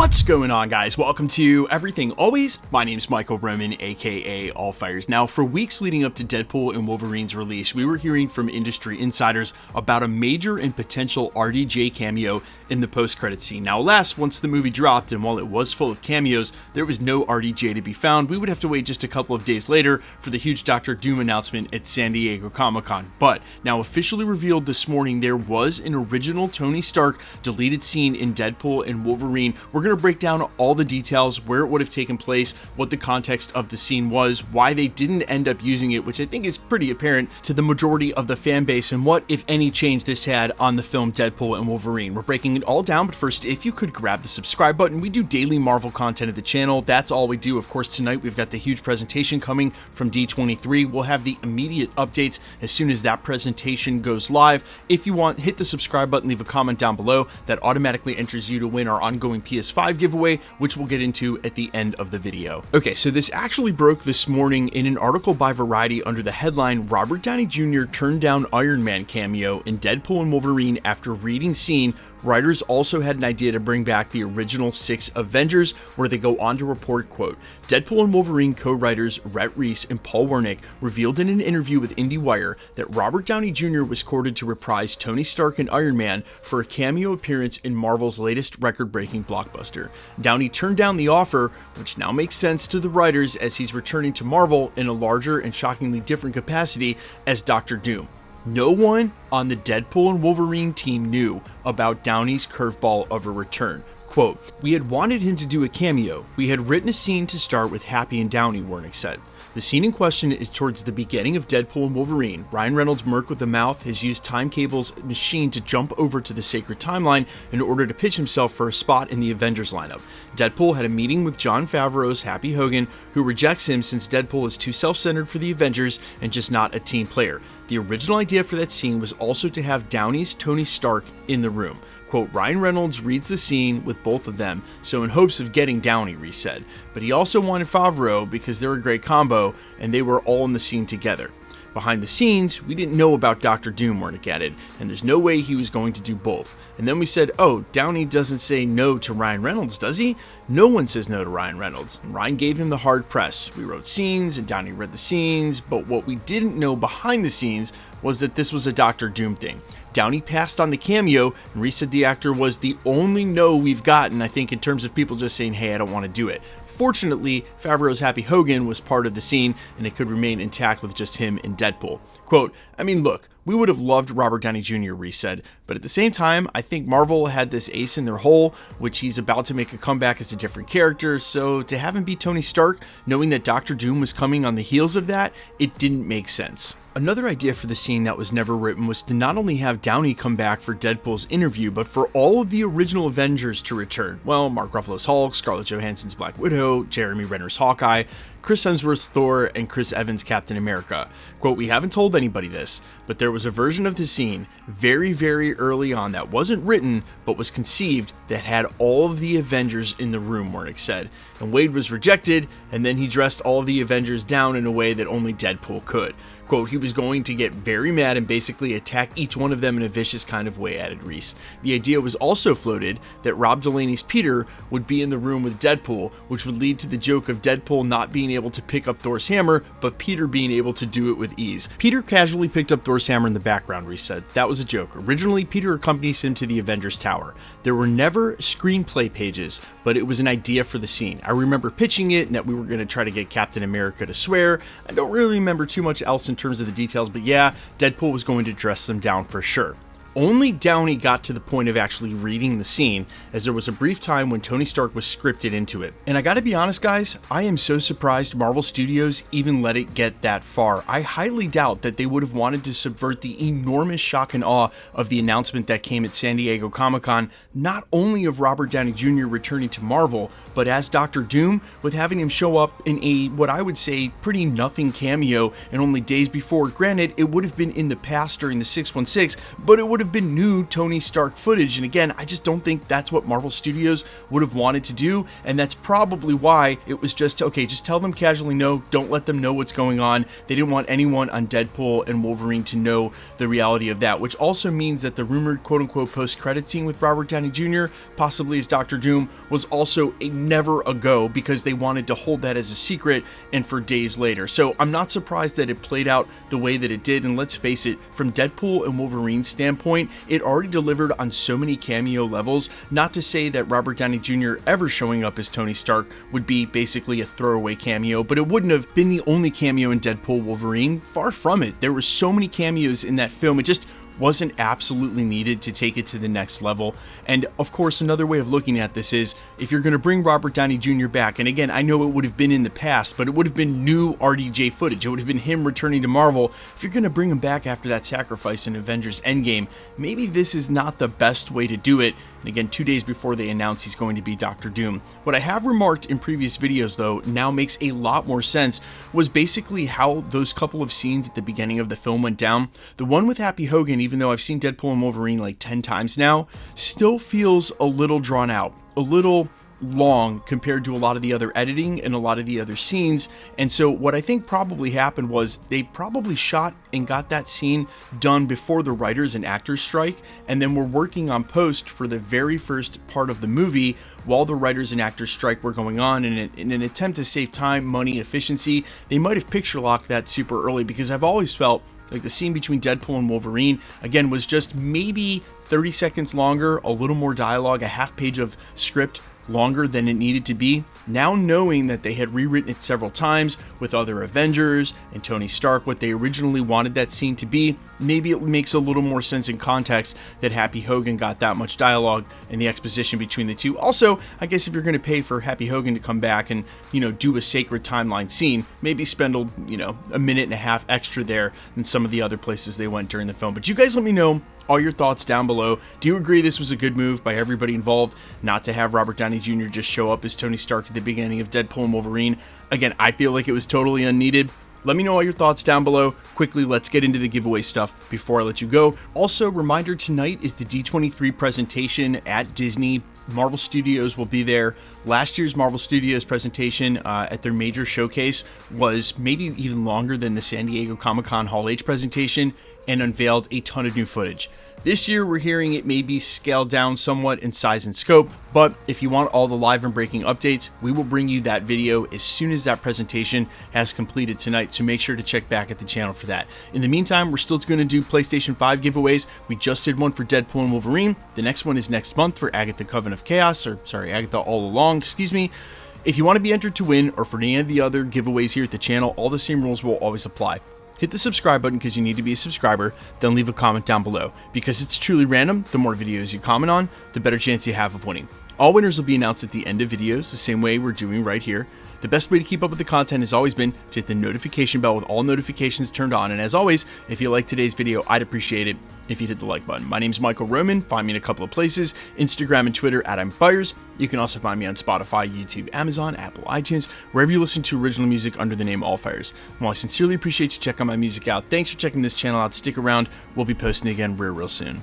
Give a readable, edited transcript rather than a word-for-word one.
What's going on, guys? Welcome to Everything Always. My name is Michael Roman, aka Allfires. Now, for weeks leading up to Deadpool and Wolverine's release, we were hearing from industry insiders about a major and potential RDJ cameo in the post-credit scene. Now, alas, once the movie dropped, and while it was full of cameos, there was no RDJ to be found. We would have to wait just a couple of days later for the huge Dr. Doom announcement at San Diego Comic-Con. But now officially revealed this morning, there was an original Tony Stark deleted scene in Deadpool and Wolverine. We're going to break down all the details, where it would have taken place, what the context of the scene was, why they didn't end up using it, which I think is pretty apparent to the majority of the fan base, and what, if any, change this had on the film Deadpool and Wolverine. We're breaking it all down, but first, if you could grab the subscribe button. We do daily Marvel content at the channel. That's all we do. Of course, tonight we've got the huge presentation coming from D23. We'll have the immediate updates as soon as that presentation goes live. If you want, hit the subscribe button, leave a comment down below. That automatically enters you to win our ongoing PS5 giveaway, which we'll get into at the end of the video. Okay, so this actually broke this morning in an article by Variety under the headline, Robert Downey Jr. turned down Iron Man cameo in Deadpool and Wolverine after reading scene. Writers also had an idea to bring back the original 6 Avengers, where they go on to report, quote, Deadpool and Wolverine co-writers Rhett Reese and Paul Wernick revealed in an interview with IndieWire that Robert Downey Jr. was courted to reprise Tony Stark and Iron Man for a cameo appearance in Marvel's latest record-breaking blockbuster. Downey turned down the offer, which now makes sense to the writers as he's returning to Marvel in a larger and shockingly different capacity as Dr. Doom. No one on the Deadpool and Wolverine team knew about Downey's curveball of a return. Quote, we had wanted him to do a cameo. We had written a scene to start with Happy and Downey, Wernick said. The scene in question is towards the beginning of Deadpool and Wolverine. Ryan Reynolds' Merc with a Mouth has used Time Cable's machine to jump over to the sacred timeline in order to pitch himself for a spot in the Avengers lineup. Deadpool had a meeting with Jon Favreau's Happy Hogan, who rejects him since Deadpool is too self-centered for the Avengers and just not a team player. The original idea for that scene was also to have Downey's Tony Stark in the room. Quote, Ryan Reynolds reads the scene with both of them, so in hopes of getting Downey, Reese said. But he also wanted Favreau because they're a great combo and they were all in the scene together. Behind the scenes, we didn't know about Dr. Doom, Wernick added, and there's no way he was going to do both. And then we said, oh, Downey doesn't say no to Ryan Reynolds, does he? No one says no to Ryan Reynolds. And Ryan gave him the hard press. We wrote scenes and Downey read the scenes, but what we didn't know behind the scenes was that this was a Dr. Doom thing. Downey passed on the cameo, and Reese said the actor was the only no we've gotten, I think, in terms of people just saying, hey, I don't want to do it. Fortunately, Favreau's Happy Hogan was part of the scene, and it could remain intact with just him and Deadpool. Quote, I mean, look, we would have loved Robert Downey Jr., Reese said, but at the same time, I think Marvel had this ace in their hole, which he's about to make a comeback as a different character, so to have him be Tony Stark, knowing that Dr. Doom was coming on the heels of that, it didn't make sense. Another idea for the scene that was never written was to not only have Downey come back for Deadpool's interview, but for all of the original Avengers to return. Well, Mark Ruffalo's Hulk, Scarlett Johansson's Black Widow, Jeremy Renner's Hawkeye, Chris Hemsworth's Thor, and Chris Evans' Captain America. Quote, we haven't told anybody this, but there was a version of the scene very, very early on that wasn't written, but was conceived that had all of the Avengers in the room, Wernick said. And Wade was rejected, and then he dressed all of the Avengers down in a way that only Deadpool could. Quote, he was going to get very mad and basically attack each one of them in a vicious kind of way, added Reese. The idea was also floated that Rob Delaney's Peter would be in the room with Deadpool, which would lead to the joke of Deadpool not being able to pick up Thor's hammer, but Peter being able to do it with ease. Peter casually picked up Thor's hammer in the background, Reese said. That was a joke. Originally, Peter accompanies him to the Avengers Tower. There were never screenplay pages, but it was an idea for the scene. I remember pitching it and that we were going to try to get Captain America to swear. I don't really remember too much else in terms of the details, but yeah, Deadpool was going to dress them down for sure. Only Downey got to the point of actually reading the scene, as there was a brief time when Tony Stark was scripted into it. And I gotta be honest, guys, I am so surprised Marvel Studios even let it get that far. I highly doubt that they would have wanted to subvert the enormous shock and awe of the announcement that came at San Diego Comic-Con, not only of Robert Downey Jr. returning to Marvel, but as Dr. Doom, with having him show up in a, what I would say, pretty nothing cameo and only days before. Granted, it would have been in the past during the 616, but it would would have been new Tony Stark footage. And again, I just don't think that's what Marvel Studios would have wanted to do. And that's probably why it was just, okay, just tell them casually no, don't let them know what's going on. They didn't want anyone on Deadpool and Wolverine to know the reality of that, which also means that the rumored quote-unquote post-credit scene with Robert Downey Jr., possibly as Dr. Doom, was also a never a go because they wanted to hold that as a secret and for days later. So I'm not surprised that it played out the way that it did. And let's face it, from Deadpool and Wolverine's standpoint, it already delivered on so many cameo levels. Not to say that Robert Downey Jr. ever showing up as Tony Stark would be basically a throwaway cameo, but it wouldn't have been the only cameo in Deadpool Wolverine. Far from it. There were so many cameos in that film. It just wasn't absolutely needed to take it to the next level. And of course, another way of looking at this is, if you're going to bring Robert Downey Jr. back, and again, I know it would have been in the past, but it would have been new RDJ footage. It would have been him returning to Marvel. If you're going to bring him back after that sacrifice in Avengers Endgame, maybe this is not the best way to do it. And again, 2 days before they announce he's going to be Dr. Doom. What I have remarked in previous videos, though, now makes a lot more sense, was basically how those couple of scenes at the beginning of the film went down. The one with Happy Hogan, even though I've seen Deadpool and Wolverine like 10 times now, still feels a little drawn out, a little long compared to a lot of the other editing and a lot of the other scenes. And so what I think probably happened was they probably shot and got that scene done before the writers and actors strike, and then were working on post for the very first part of the movie while the writers and actors strike were going on. And in an attempt to save time, money, efficiency, they might have picture locked that super early, because I've always felt like the scene between Deadpool and Wolverine, again, was just maybe 30 seconds longer, a little more dialogue, a half page of script longer than it needed to be. Now knowing that they had rewritten it several times with other Avengers and Tony Stark, what they originally wanted that scene to be, maybe it makes a little more sense in context that Happy Hogan got that much dialogue and the exposition between the two. Also, I guess if you're going to pay for Happy Hogan to come back and, do a sacred timeline scene, maybe spend, a minute and a half extra there than some of the other places they went during the film. But you guys let me know all your thoughts down below. Do you agree this was a good move by everybody involved not to have Robert Downey Jr. just show up as Tony Stark at the beginning of Deadpool and Wolverine? Again, I feel like it was totally unneeded. Let me know all your thoughts down below. Quickly, let's get into the giveaway stuff before I let you go. Also, reminder, tonight is the D23 presentation at Disney. Marvel Studios will be there. Last year's Marvel Studios presentation at their major showcase was maybe even longer than the San Diego Comic-Con Hall H presentation, and unveiled a ton of new footage. This year, we're hearing it may be scaled down somewhat in size and scope, but if you want all the live and breaking updates, we will bring you that video as soon as that presentation has completed tonight, so make sure to check back at the channel for that. In the meantime, we're still going to do PlayStation 5 giveaways. We just did one for Deadpool and Wolverine. The next one is next month for Agatha Coven of Chaos, Agatha All Along, excuse me. If you want to be entered to win, or for any of the other giveaways here at the channel, all the same rules will always apply. Hit the subscribe button because you need to be a subscriber, then leave a comment down below. Because it's truly random, the more videos you comment on, the better chance you have of winning. All winners will be announced at the end of videos, the same way we're doing right here. The best way to keep up with the content has always been to hit the notification bell with all notifications turned on. And as always, if you like today's video, I'd appreciate it if you'd hit the like button. My name's Michael Roman. Find me in a couple of places, Instagram and Twitter at @I'mFires. You can also find me on Spotify, YouTube, Amazon, Apple, iTunes, wherever you listen to original music under the name All Fires. Well, I sincerely appreciate you checking my music out. Thanks for checking this channel out. Stick around. We'll be posting again real soon.